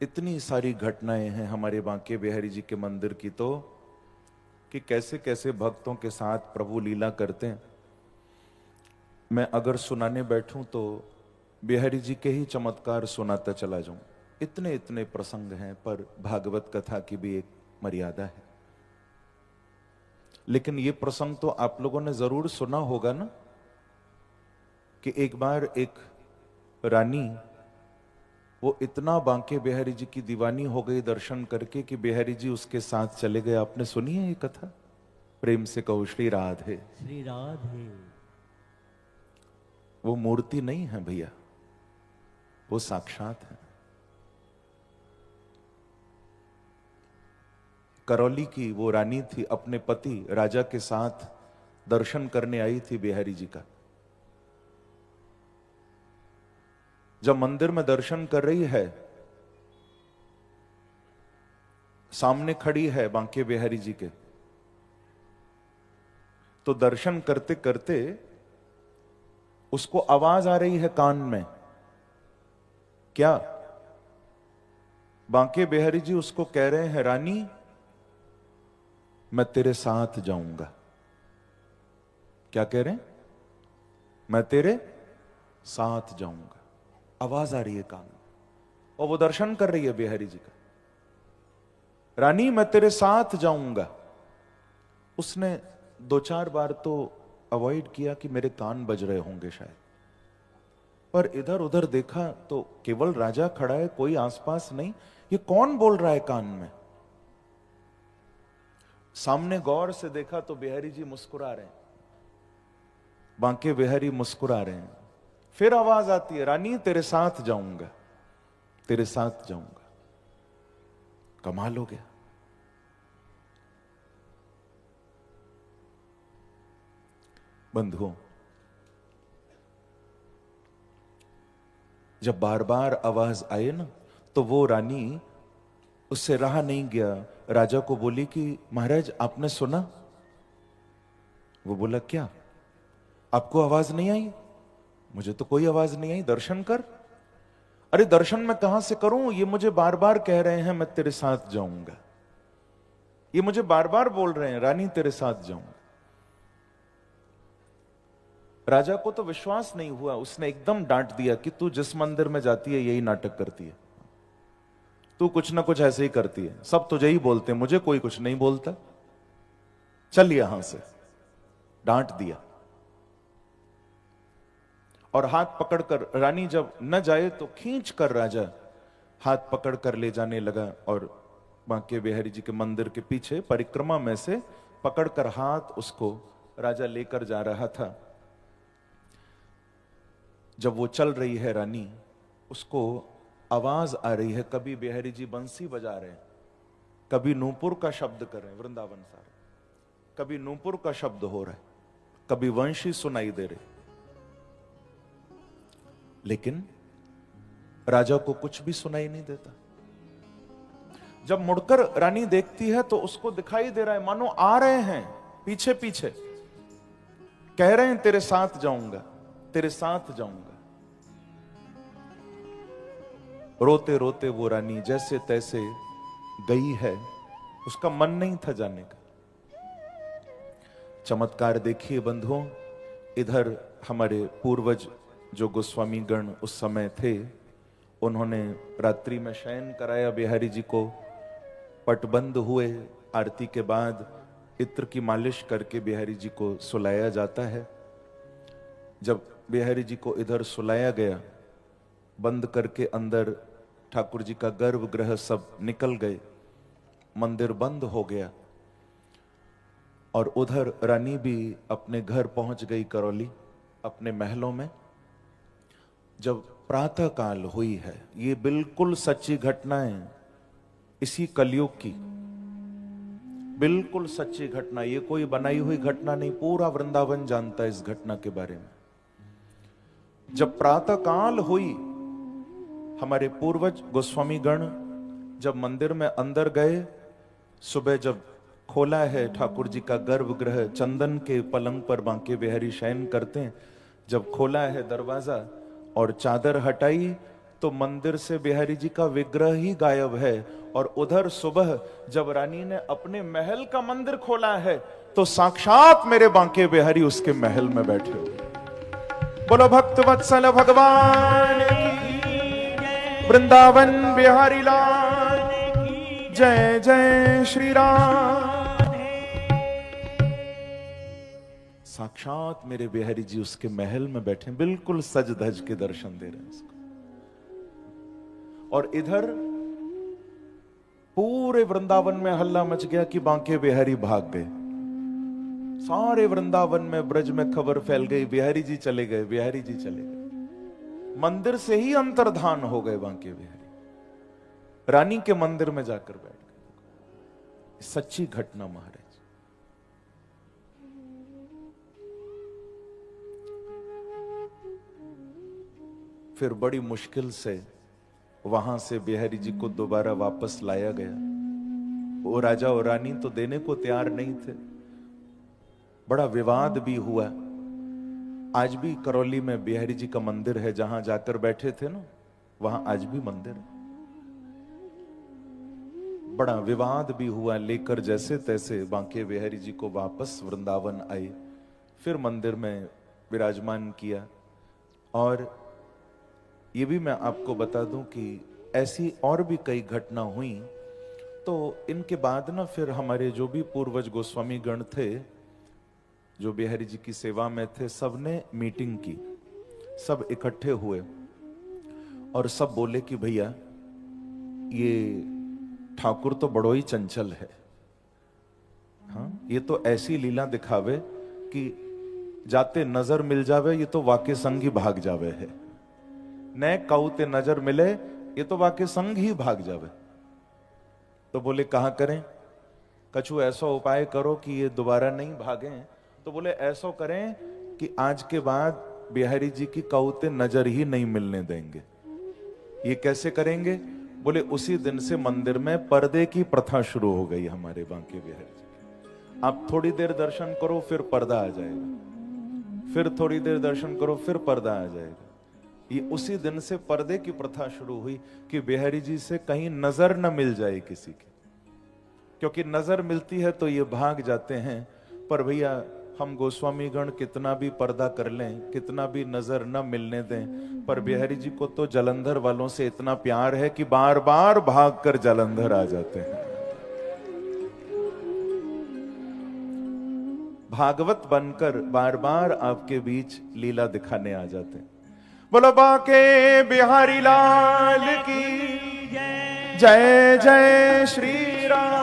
इतनी सारी घटनाएं हैं हमारे बांके बिहारी जी के मंदिर की तो कि कैसे कैसे भक्तों के साथ प्रभु लीला करते हैं। मैं अगर सुनाने बैठूं तो बिहारी जी के ही चमत्कार सुनाता चला जाऊं। इतने इतने प्रसंग हैं, पर भागवत कथा की भी एक मर्यादा है। लेकिन ये प्रसंग तो आप लोगों ने जरूर सुना होगा ना, कि एक बार एक रानी वो इतना बांके बिहारी जी की दीवानी हो गई दर्शन करके कि बिहारी जी उसके साथ चले गए। आपने सुनी है ये कथा? प्रेम से कहो श्री राधे। श्री राधे। वो मूर्ति नहीं है भैया, वो साक्षात है। करौली की वो रानी थी, अपने पति राजा के साथ दर्शन करने आई थी बिहारी जी का। जब मंदिर में दर्शन कर रही है, सामने खड़ी है बांके बिहारी जी के, तो दर्शन करते करते उसको आवाज आ रही है कान में। क्या? बांके बिहारी जी उसको कह रहे हैं, रानी मैं तेरे साथ जाऊंगा। क्या कह रहे हैं? मैं तेरे साथ जाऊंगा। आवाज आ रही है कान में, और वो दर्शन कर रही है बिहारी जी का। रानी मैं तेरे साथ जाऊंगा। उसने दो चार बार तो अवॉइड किया कि मेरे कान बज रहे होंगे शायद, पर इधर उधर देखा तो केवल राजा खड़ा है, कोई आसपास नहीं। ये कौन बोल रहा है कान में? सामने गौर से देखा तो बिहारी जी मुस्कुरा रहे हैं, बांके बिहारी मुस्कुरा रहे हैं। फिर आवाज आती है, रानी तेरे साथ जाऊंगा, तेरे साथ जाऊंगा। कमाल हो गया। बंधुओं, जब बार बार आवाज आए ना, तो वो रानी, उससे रहा नहीं गया, राजा को बोली कि महाराज आपने सुना? वो बोला क्या? आपको आवाज नहीं आई? मुझे तो कोई आवाज नहीं आई। दर्शन कर। अरे दर्शन मैं कहां से करूं? ये मुझे बार बार कह रहे हैं मैं तेरे साथ जाऊंगा। ये मुझे बार बार बोल रहे हैं रानी तेरे साथ जाऊंगा। राजा को तो विश्वास नहीं हुआ। उसने एकदम डांट दिया कि तू जिस मंदिर में जाती है यही नाटक करती है, तू कुछ ना कुछ ऐसे ही करती है, सब तुझे ही बोलते हैं, मुझे कोई कुछ नहीं बोलता, चल यहां से। डांट दिया और हाथ पकड़कर, रानी जब न जाए तो खींच कर राजा हाथ पकड़कर ले जाने लगा। और बांके बिहारी जी के मंदिर के पीछे परिक्रमा में से पकड़कर हाथ उसको राजा लेकर जा रहा था। जब वो चल रही है रानी, उसको आवाज आ रही है, कभी बिहारी जी बंसी बजा रहे हैं, कभी नूपुर का शब्द कर रहे हैं वृंदावन सारे, कभी नूपुर का शब्द हो रहा है, कभी वंशी सुनाई दे रहे। लेकिन राजा को कुछ भी सुनाई नहीं देता। जब मुड़कर रानी देखती है तो उसको दिखाई दे रहा है मानो आ रहे हैं पीछे पीछे, कह रहे हैं तेरे साथ जाऊंगा, तेरे साथ जाऊंगा। रोते रोते वो रानी जैसे तैसे गई है, उसका मन नहीं था जाने का। चमत्कार देखिए बंधुओं, इधर हमारे पूर्वज जो गोस्वामी गण उस समय थे, उन्होंने रात्रि में शयन कराया बिहारी जी को, पटबंद हुए। आरती के बाद इत्र की मालिश करके बिहारी जी को सुलाया जाता है। जब बिहारी जी को इधर सुलाया गया, बंद करके अंदर ठाकुर जी का गर्भगृह सब निकल गए, मंदिर बंद हो गया। और उधर रानी भी अपने घर पहुंच गई करौली, अपने महलों में। जब प्रातः काल हुई है, ये बिल्कुल सच्ची घटना है इसी कलयुग की, बिल्कुल सच्ची घटना, ये कोई बनाई हुई घटना नहीं, पूरा वृंदावन जानता है इस घटना के बारे में। जब प्रातः काल हुई, हमारे पूर्वज गोस्वामी गण जब मंदिर में अंदर गए, सुबह जब खोला है ठाकुर जी का गर्भगृह, चंदन के पलंग पर बांके बिहारी शयन करते हैं, जब खोला है दरवाजा और चादर हटाई तो मंदिर से बिहारी जी का विग्रह ही गायब है। और उधर सुबह जब रानी ने अपने महल का मंदिर खोला है तो साक्षात मेरे बांके बिहारी उसके महल में बैठे हुए। बोलो भक्त वत्सल भगवान की, वृंदावन बिहारी लाल, जय जय श्री राम। साक्षात मेरे बिहारी जी उसके महल में बैठे, बिल्कुल सज धज के दर्शन दे रहे हैं उसको। और इधर पूरे वृंदावन में हल्ला मच गया कि बांके बिहारी भाग गए। सारे वृंदावन में, ब्रज में खबर फैल गई, बिहारी जी चले गए, बिहारी जी चले गए। मंदिर से ही अंतर्धान हो गए बांके बिहारी, रानी के मंदिर में जाकर बैठ गए। सच्ची घटना महाराज। फिर बड़ी मुश्किल से वहां से बिहारी जी को दोबारा वापस लाया गया। वो राजा और रानी तो देने को तैयार नहीं थे। बड़ा विवाद भी हुआ। आज भी करौली में बिहारी जी का मंदिर है, जहां जाकर बैठे थे ना, वहां आज भी मंदिर है। बड़ा विवाद भी हुआ, लेकर जैसे तैसे बांके बिहारी जी को वापस वृंदावन आए, फिर मंदिर में विराजमान किया। और ये भी मैं आपको बता दूं कि ऐसी और भी कई घटना हुई। तो इनके बाद ना फिर हमारे जो भी पूर्वज गोस्वामी गण थे, जो बिहारी जी की सेवा में थे, सबने मीटिंग की, सब इकट्ठे हुए और सब बोले कि भैया ये ठाकुर तो बड़ो ही चंचल है। हाँ, ये तो ऐसी लीला दिखावे कि जाते नजर मिल जावे, ये तो वाके संग ही भाग जावे है। न कौते नजर मिले, ये तो वाके संग ही भाग जावे। तो बोले कहां करें? कछु ऐसा उपाय करो कि ये दोबारा नहीं भागे। तो बोले ऐसा करें कि आज के बाद बिहारी जी की कौते नजर ही नहीं मिलने देंगे। ये कैसे करेंगे? बोले उसी दिन से मंदिर में पर्दे की प्रथा शुरू हो गई हमारे बांके बिहारी जी। आप थोड़ी देर दर्शन करो फिर पर्दा आ जाएगा, फिर थोड़ी देर दर्शन करो फिर पर्दा आ जाएगा। ये उसी दिन से पर्दे की प्रथा शुरू हुई कि बिहारी जी से कहीं नजर न मिल जाए किसी की, क्योंकि नजर मिलती है तो ये भाग जाते हैं। पर भैया हम गोस्वामी गण कितना भी पर्दा कर लें, कितना भी नजर न मिलने दें, पर बिहारी जी को तो जालंधर वालों से इतना प्यार है कि बार बार भाग कर जालंधर आ जाते हैं। भागवत बनकर बार बार आपके बीच लीला दिखाने आ जाते हैं। बोलो बांके बिहारी लाल की जय जय श्री राम।